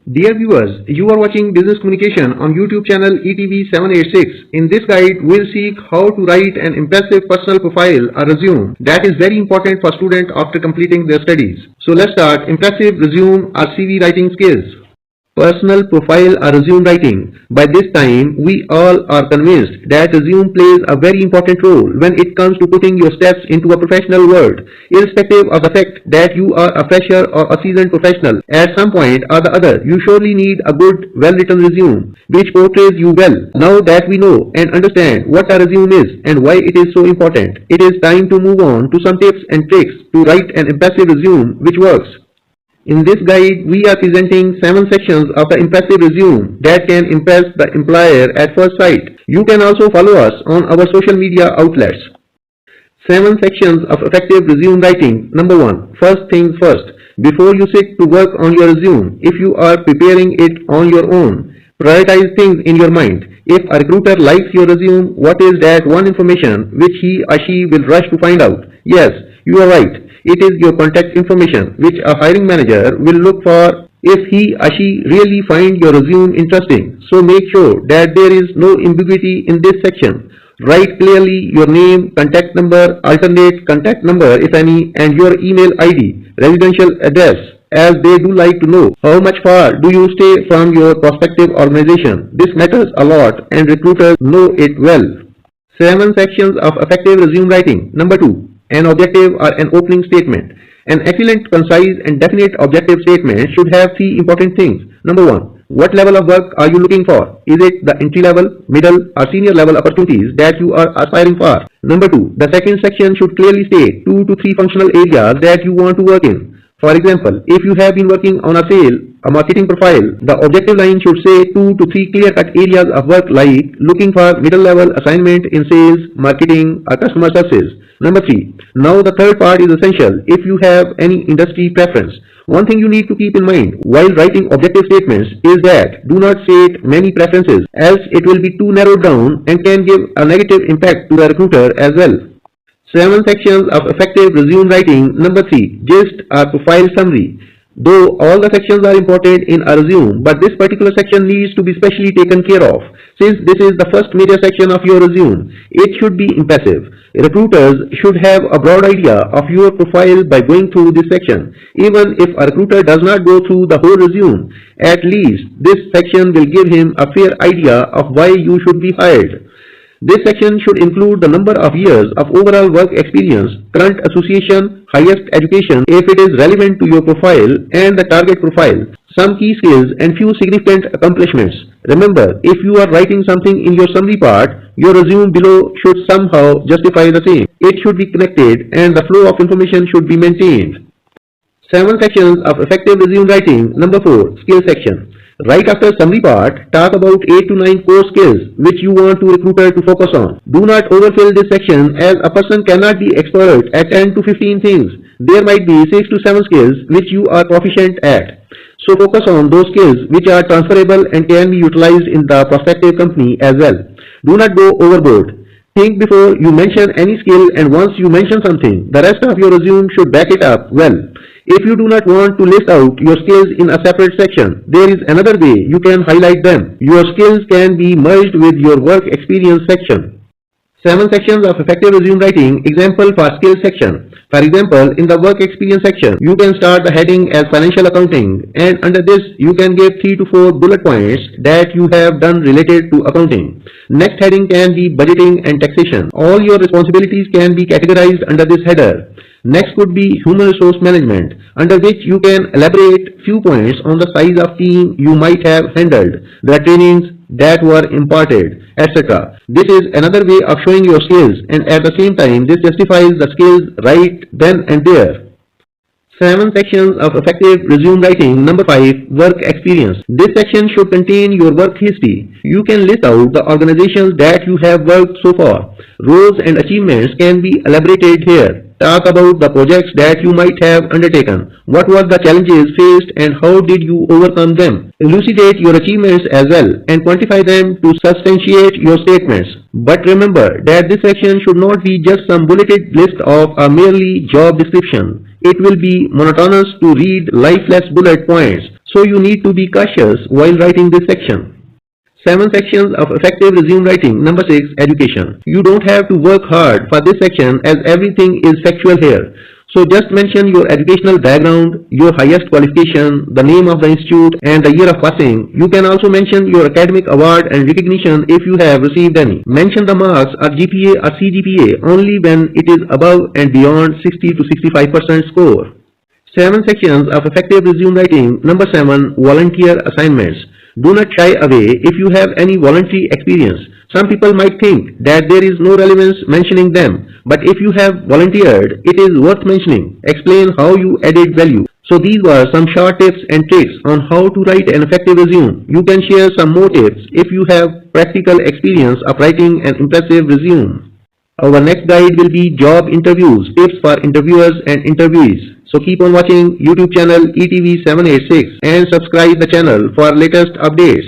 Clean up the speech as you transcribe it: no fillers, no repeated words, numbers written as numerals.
Dear viewers, you are watching Business Communication on YouTube channel ETV 786. In this guide, we'll seek how to write an impressive personal profile or resume that is very important for students after completing their studies. So let's start impressive resume or CV writing skills. Personal profile or resume writing. By this time, we all are convinced that resume plays a very important role when it comes to putting your steps into a professional world, irrespective of the fact that you are a fresher or a seasoned professional. At some point or the other, you surely need a good, well-written resume which portrays you well. Now that we know and understand what a resume is and why it is so important, it is time to move on to some tips and tricks to write an impressive resume which works. In this guide, we are presenting 7 sections of the impressive resume that can impress the employer at first sight. You can also follow us on our social media outlets. 7 sections of effective resume writing. Number 1. First things first. Before you sit to work on your resume, if you are preparing it on your own, prioritize things in your mind. If a recruiter likes your resume, what is that one information which he or she will rush to find out? Yes, you are right. It is your contact information which a hiring manager will look for if he or she really find your resume interesting. So make sure that there is no ambiguity in this section. Write clearly your name, contact number, alternate contact number if any, and your email ID, residential address, as they do like to know how much far do you stay from your prospective organization. This matters a lot and recruiters know it well. 7 sections of effective resume writing. Number 2. An objective or an opening statement. An excellent, concise and definite objective statement should have 3 important things. Number 1. What level of work are you looking for? Is it the entry level, middle or senior level opportunities that you are aspiring for? Number 2. The second section should clearly state 2 to 3 functional areas that you want to work in. For example, if you have been working on a marketing profile, the objective line should say 2 to 3 clear-cut areas of work like looking for middle-level assignment in sales, marketing or customer services. Number 3. Now the third part is essential if you have any industry preference. One thing you need to keep in mind while writing objective statements is that do not state many preferences, else it will be too narrowed down and can give a negative impact to the recruiter as well. 7 sections of effective resume writing. Number 3. Gist or profile summary. Though all the sections are important in a resume, but this particular section needs to be specially taken care of. Since this is the first major section of your resume, it should be impressive. Recruiters should have a broad idea of your profile by going through this section. Even if a recruiter does not go through the whole resume, at least this section will give him a fair idea of why you should be hired. This section should include the number of years of overall work experience, current association, highest education if it is relevant to your profile, and the target profile, some key skills and few significant accomplishments. Remember, if you are writing something in your summary part, your resume below should somehow justify the same. It should be connected and the flow of information should be maintained. 7 sections of effective resume writing. Number 4. Skill section. Right after summary part, talk about 8 to 9 core skills which you want to recruiter to focus on. Do not overfill this section as a person cannot be expert at 10 to 15 things. There might be 6 to 7 skills which you are proficient at. So focus on those skills which are transferable and can be utilized in the prospective company as well. Do not go overboard. Think before you mention any skill, and once you mention something, the rest of your resume should back it up well. If you do not want to list out your skills in a separate section, there is another way you can highlight them. Your skills can be merged with your work experience section. 7 sections of effective resume writing. Example for skill section. For example, in the work experience section, you can start the heading as financial accounting, and under this you can give 3 to 4 bullet points that you have done related to accounting. Next heading can be budgeting and taxation. All your responsibilities can be categorized under this header. Next could be human resource management, under which you can elaborate few points on the size of team you might have handled, the trainings that were imparted, etc. This is another way of showing your skills, and at the same time this justifies the skills right then and there. 7 sections of effective resume writing. Number 5. Work experience. This section should contain your work history. You can list out the organizations that you have worked so far. Roles and achievements can be elaborated here. Talk about the projects that you might have undertaken. What were the challenges faced and how did you overcome them? Elucidate your achievements as well and quantify them to substantiate your statements. But remember that this section should not be just some bulleted list of a merely job description. It will be monotonous to read lifeless bullet points, so you need to be cautious while writing this section. 7 sections of effective resume writing. Number 6. Education. You don't have to work hard for this section as everything is factual here. So just mention your educational background, your highest qualification, the name of the institute and the year of passing. You can also mention your academic award and recognition if you have received any. Mention the marks or GPA or CGPA only when it is above and beyond 60 to 65% score. 7 sections of effective resume writing. Number 7. Volunteer assignments. Do not shy away if you have any voluntary experience. Some people might think that there is no relevance mentioning them, but if you have volunteered, it is worth mentioning. Explain how you added value. So these were some short tips and tricks on how to write an effective resume. You can share some more tips if you have practical experience of writing an impressive resume. Our next guide will be job interviews, tips for interviewers and interviewees. So keep on watching YouTube channel ETV 786 and subscribe the channel for latest updates.